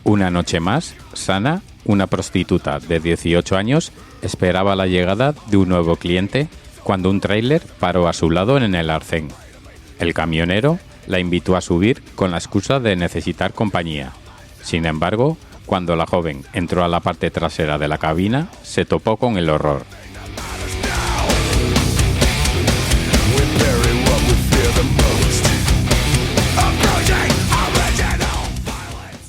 Una noche más, Sana, una prostituta de 18 años, esperaba la llegada de un nuevo cliente cuando un tráiler paró a su lado en el arcén. El camionero la invitó a subir con la excusa de necesitar compañía. Sin embargo, cuando la joven entró a la parte trasera de la cabina, se topó con el horror.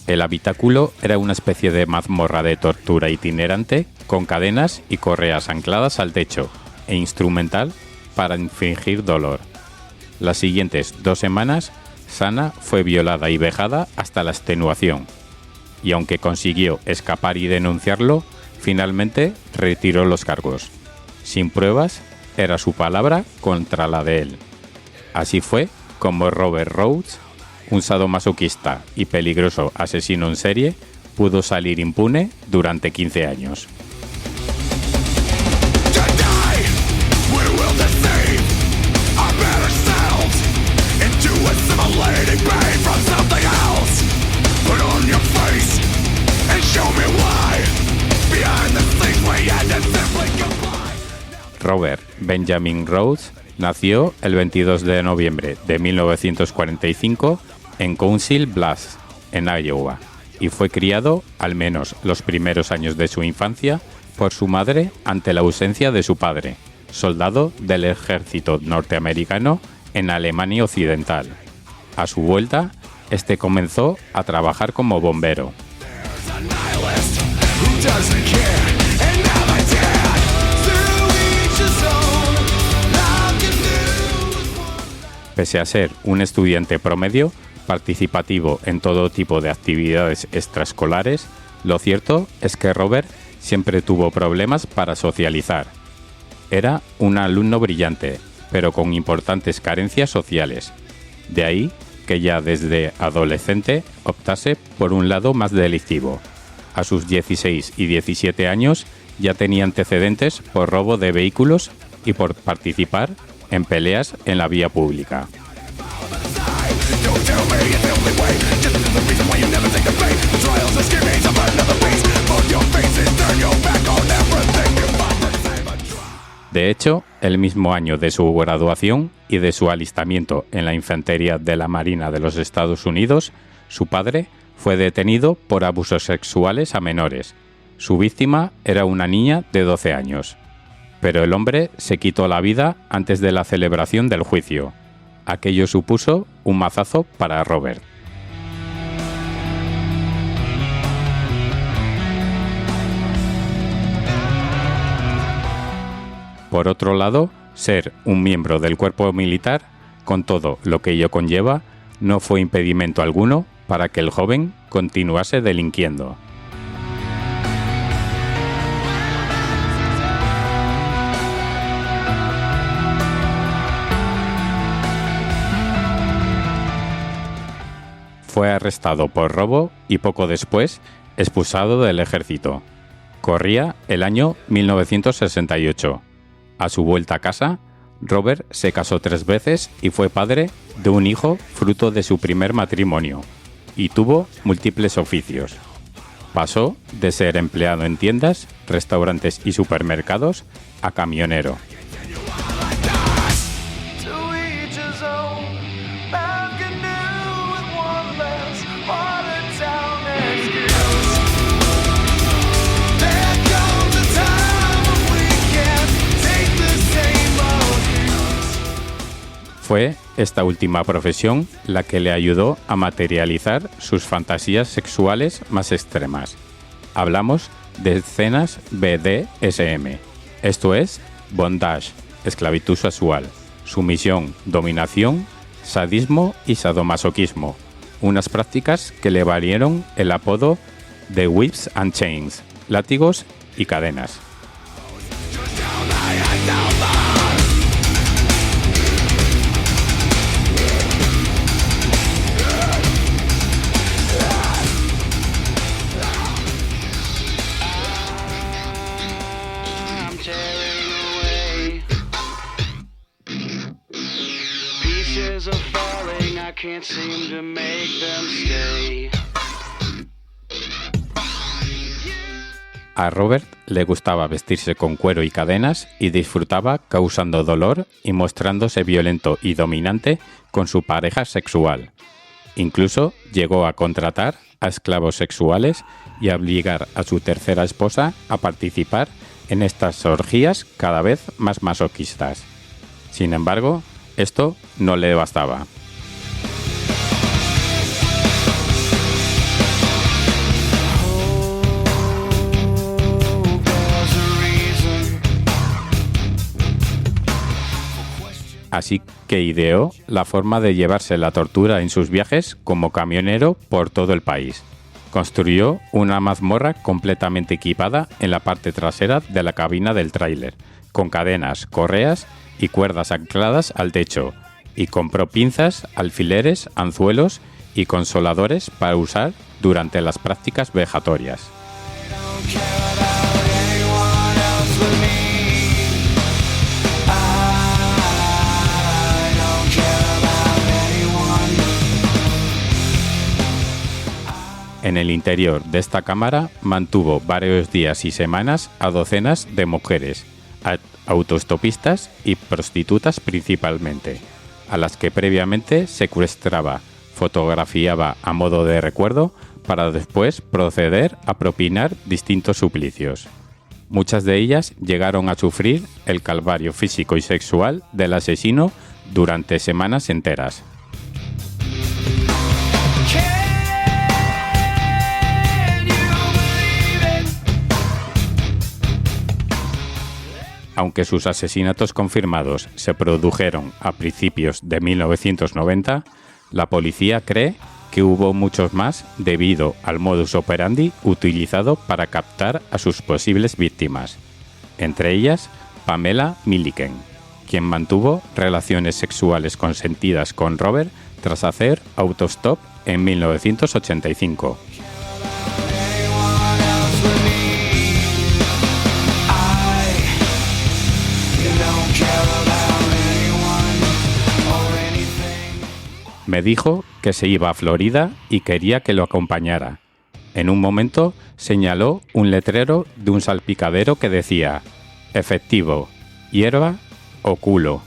El habitáculo era una especie de mazmorra de tortura itinerante con cadenas y correas ancladas al techo e instrumental para infligir dolor. Las siguientes 2 semanas, Sana fue violada y vejada hasta la extenuación, y aunque consiguió escapar y denunciarlo, finalmente retiró los cargos. Sin pruebas, era su palabra contra la de él. Así fue como Robert Rhodes, un sadomasoquista y peligroso asesino en serie, pudo salir impune durante 15 años. Robert Benjamin Rhodes nació el 22 de noviembre de 1945 en Council Bluffs, en Iowa, y fue criado, al menos los primeros años de su infancia, por su madre ante la ausencia de su padre, soldado del ejército norteamericano en Alemania Occidental. A su vuelta, este comenzó a trabajar como bombero. Pese a ser un estudiante promedio, participativo en todo tipo de actividades extraescolares, lo cierto es que Robert siempre tuvo problemas para socializar. Era un alumno brillante, pero con importantes carencias sociales. De ahí que ya desde adolescente optase por un lado más delictivo. A sus 16 y 17 años ya tenía antecedentes por robo de vehículos y por participar en peleas en la vía pública. De hecho, el mismo año de su graduación y de su alistamiento en la infantería de la Marina de los Estados Unidos, su padre fue detenido por abusos sexuales a menores. Su víctima era una niña de 12 años. Pero el hombre se quitó la vida antes de la celebración del juicio. Aquello supuso un mazazo para Robert. Por otro lado, ser un miembro del cuerpo militar, con todo lo que ello conlleva, no fue impedimento alguno para que el joven continuase delinquiendo. Fue arrestado por robo y poco después expulsado del ejército. Corría el año 1968. A su vuelta a casa, Robert se casó 3 veces y fue padre de un hijo fruto de su primer matrimonio, y tuvo múltiples oficios. Pasó de ser empleado en tiendas, restaurantes y supermercados a camionero. Fue esta última profesión la que le ayudó a materializar sus fantasías sexuales más extremas. Hablamos de escenas BDSM, esto es, bondage, esclavitud sexual, sumisión, dominación, sadismo y sadomasoquismo, unas prácticas que le valieron el apodo de whips and chains, látigos y cadenas. Can't seem to make them stay. A Robert le gustaba vestirse con cuero y cadenas y disfrutaba causando dolor y mostrándose violento y dominante con su pareja sexual. Incluso llegó a contratar a esclavos sexuales y a obligar a su tercera esposa a participar en estas orgías cada vez más masoquistas. Sin embargo, esto no le bastaba. Así que ideó la forma de llevarse la tortura en sus viajes como camionero por todo el país. Construyó una mazmorra completamente equipada en la parte trasera de la cabina del tráiler, con cadenas, correas y cuerdas ancladas al techo, y compró pinzas, alfileres, anzuelos y consoladores para usar durante las prácticas vejatorias. En el interior de esta cámara mantuvo varios días y semanas a docenas de mujeres, autostopistas y prostitutas principalmente, a las que previamente secuestraba, fotografiaba a modo de recuerdo para después proceder a propinar distintos suplicios. Muchas de ellas llegaron a sufrir el calvario físico y sexual del asesino durante semanas enteras. Aunque sus asesinatos confirmados se produjeron a principios de 1990, la policía cree que hubo muchos más debido al modus operandi utilizado para captar a sus posibles víctimas, entre ellas Pamela Milliken, quien mantuvo relaciones sexuales consentidas con Robert tras hacer autostop en 1985. Me dijo que se iba a Florida y quería que lo acompañara. En un momento señaló un letrero de un salpicadero que decía: efectivo, hierba o culo.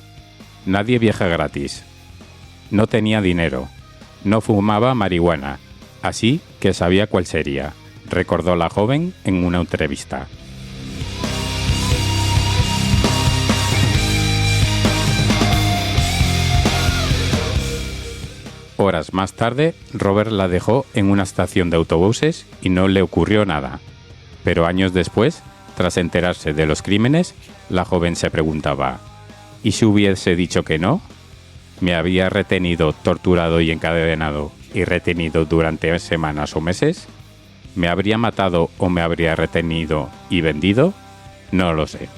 Nadie viaja gratis. No tenía dinero. No fumaba marihuana. Así que sabía cuál sería, recordó la joven en una entrevista. Horas más tarde, Robert la dejó en una estación de autobuses y no le ocurrió nada. Pero años después, tras enterarse de los crímenes, la joven se preguntaba: ¿y si hubiese dicho que no? ¿Me había retenido, torturado y encadenado y retenido durante semanas o meses? ¿Me habría matado o me habría retenido y vendido? No lo sé.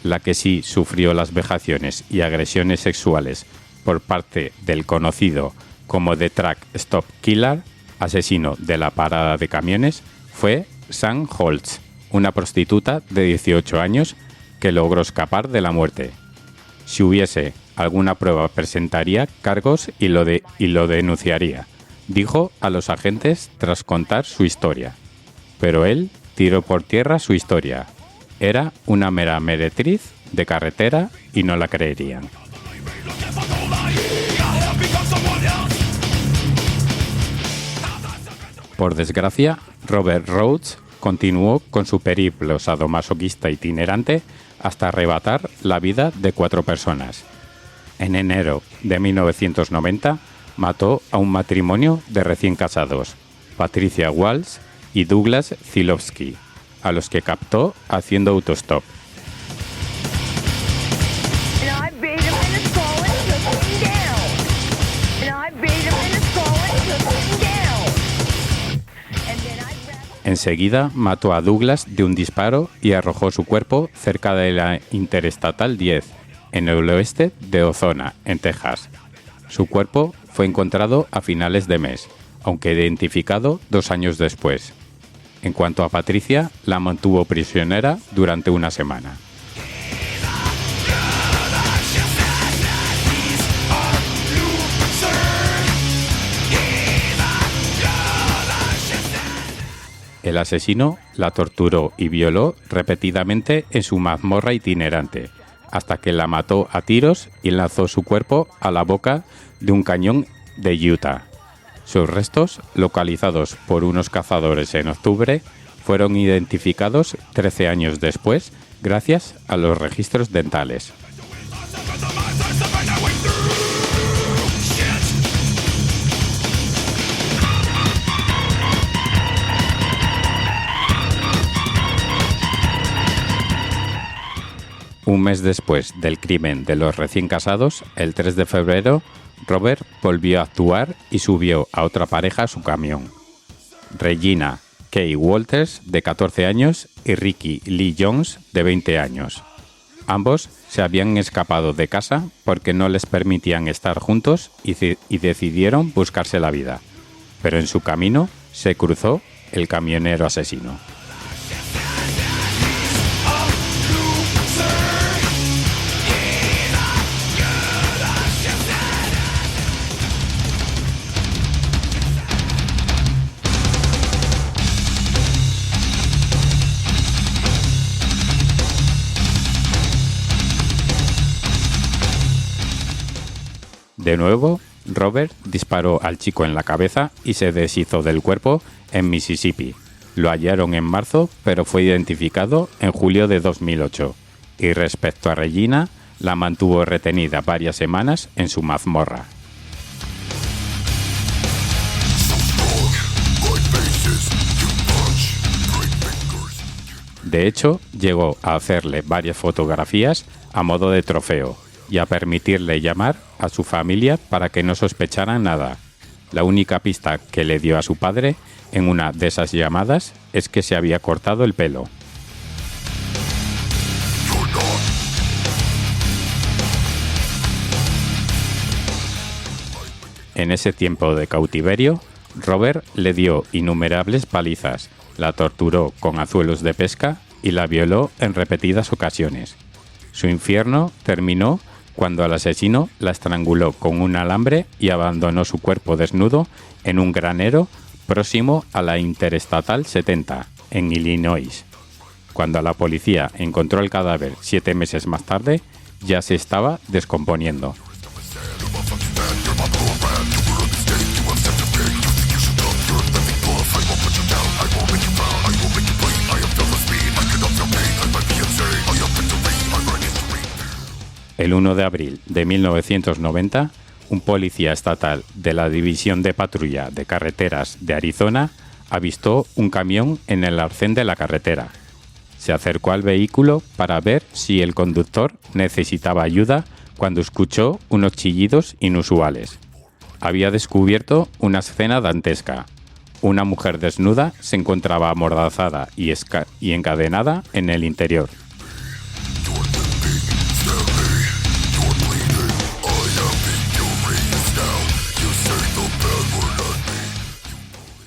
La que sí sufrió las vejaciones y agresiones sexuales por parte del conocido como The Truck Stop Killer, asesino de la parada de camiones, fue Sam Holtz, una prostituta de 18 años que logró escapar de la muerte. Si hubiese alguna prueba presentaría cargos y lo denunciaría, dijo a los agentes tras contar su historia. Pero él tiró por tierra su historia. Era una mera meretriz de carretera y no la creerían. Por desgracia, Robert Rhodes continuó con su periplo sadomasoquista itinerante hasta arrebatar la vida de 4 personas. En enero de 1990 mató a un matrimonio de recién casados, Patricia Walsh y Douglas Zilowski, a los que captó haciendo autostop. Enseguida mató a Douglas de un disparo y arrojó su cuerpo cerca de la Interestatal 10, en el oeste de Ozona, en Texas. Su cuerpo fue encontrado a finales de mes, aunque identificado 2 años después. En cuanto a Patricia, la mantuvo prisionera durante una semana. El asesino la torturó y violó repetidamente en su mazmorra itinerante, hasta que la mató a tiros y lanzó su cuerpo a la boca de un cañón de Utah. Sus restos, localizados por unos cazadores en octubre, fueron identificados 13 años después gracias a los registros dentales. Un mes después del crimen de los recién casados, el 3 de febrero, Robert volvió a actuar y subió a otra pareja a su camión. Regina Kay Walters, de 14 años, y Ricky Lee Jones, de 20 años. Ambos se habían escapado de casa porque no les permitían estar juntos y decidieron buscarse la vida. Pero en su camino se cruzó el camionero asesino. De nuevo, Robert disparó al chico en la cabeza y se deshizo del cuerpo en Mississippi. Lo hallaron en marzo, pero fue identificado en julio de 2008. Y respecto a Regina, la mantuvo retenida varias semanas en su mazmorra. De hecho, llegó a hacerle varias fotografías a modo de trofeo y a permitirle llamar a su familia para que no sospecharan nada. La única pista que le dio a su padre en una de esas llamadas es que se había cortado el pelo. En ese tiempo de cautiverio, Robert le dio innumerables palizas, la torturó con anzuelos de pesca y la violó en repetidas ocasiones. Su infierno terminó cuando el asesino la estranguló con un alambre y abandonó su cuerpo desnudo en un granero próximo a la Interestatal 70, en Illinois. Cuando la policía encontró el cadáver 7 meses más tarde, ya se estaba descomponiendo. El 1 de abril de 1990, un policía estatal de la División de Patrulla de Carreteras de Arizona avistó un camión en el arcén de la carretera. Se acercó al vehículo para ver si el conductor necesitaba ayuda cuando escuchó unos chillidos inusuales. Había descubierto una escena dantesca. Una mujer desnuda se encontraba amordazada y encadenada en el interior.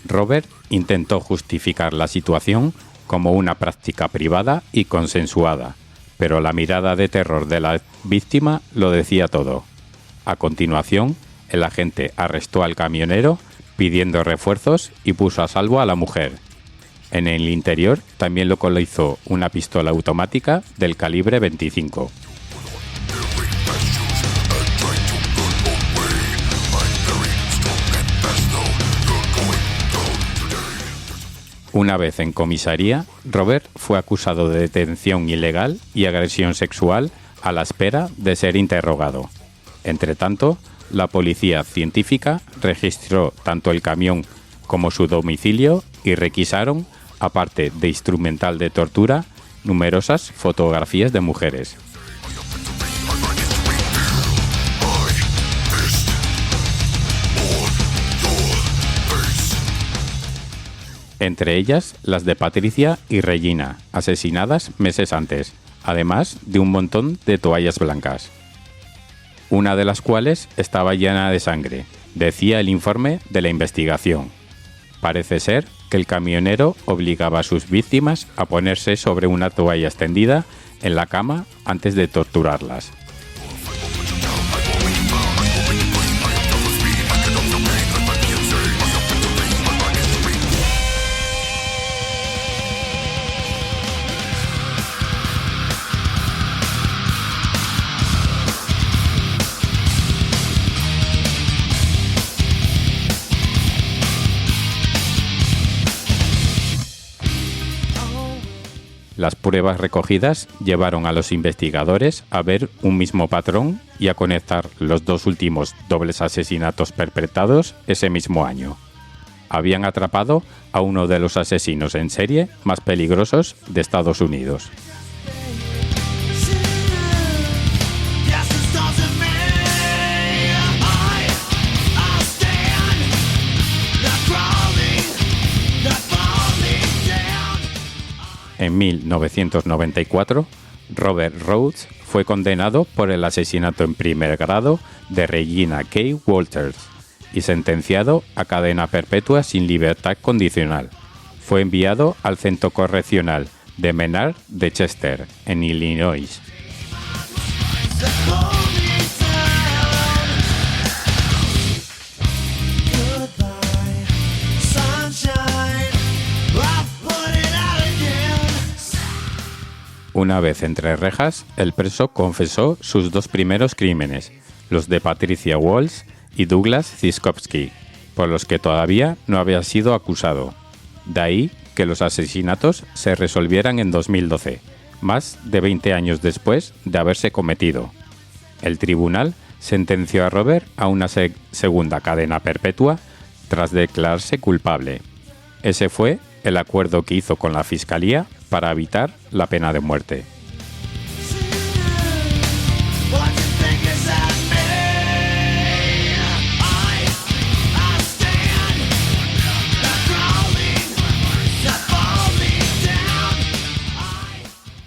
Robert intentó justificar la situación como una práctica privada y consensuada, pero la mirada de terror de la víctima lo decía todo. A continuación, el agente arrestó al camionero pidiendo refuerzos y puso a salvo a la mujer. En el interior también localizó una pistola automática del calibre 25. Una vez en comisaría, Robert fue acusado de detención ilegal y agresión sexual a la espera de ser interrogado. Entretanto, la policía científica registró tanto el camión como su domicilio y requisaron, aparte de instrumental de tortura, numerosas fotografías de mujeres. Entre ellas las de Patricia y Regina, asesinadas meses antes, además de un montón de toallas blancas, una de las cuales estaba llena de sangre, Decía el informe de la investigación. Parece ser que el camionero obligaba a sus víctimas a ponerse sobre una toalla extendida en la cama antes de torturarlas. Las pruebas recogidas llevaron a los investigadores a ver un mismo patrón y a conectar los dos últimos dobles asesinatos perpetrados ese mismo año. Habían atrapado a uno de los asesinos en serie más peligrosos de Estados Unidos. En 1994, Robert Rhodes fue condenado por el asesinato en primer grado de Regina K. Walters y sentenciado a cadena perpetua sin libertad condicional. Fue enviado al Centro Correccional de Menard de Chester, en Illinois. Una vez entre rejas, el preso confesó sus dos primeros crímenes, los de Patricia Walsh y Douglas Ciskovsky, por los que todavía no había sido acusado. De ahí que los asesinatos se resolvieran en 2012, más de 20 años después de haberse cometido. El tribunal sentenció a Robert a una segunda cadena perpetua tras declararse culpable. Ese fue el acuerdo que hizo con la Fiscalía para evitar la pena de muerte.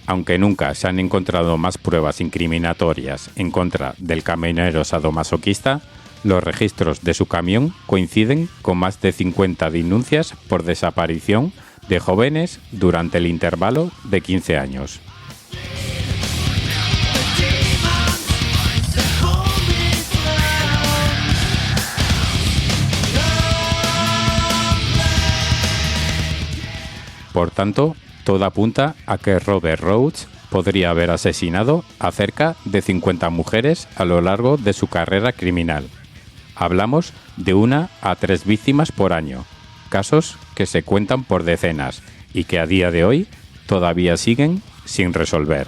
Aunque nunca se han encontrado más pruebas incriminatorias en contra del camionero sadomasoquista, los registros de su camión coinciden con más de 50 denuncias por desaparición de jóvenes durante el intervalo de 15 años. Por tanto, todo apunta a que Robert Rhodes podría haber asesinado a cerca de 50 mujeres a lo largo de su carrera criminal. Hablamos de 1 a 3 víctimas por año, casos que se cuentan por decenas y que a día de hoy todavía siguen sin resolver.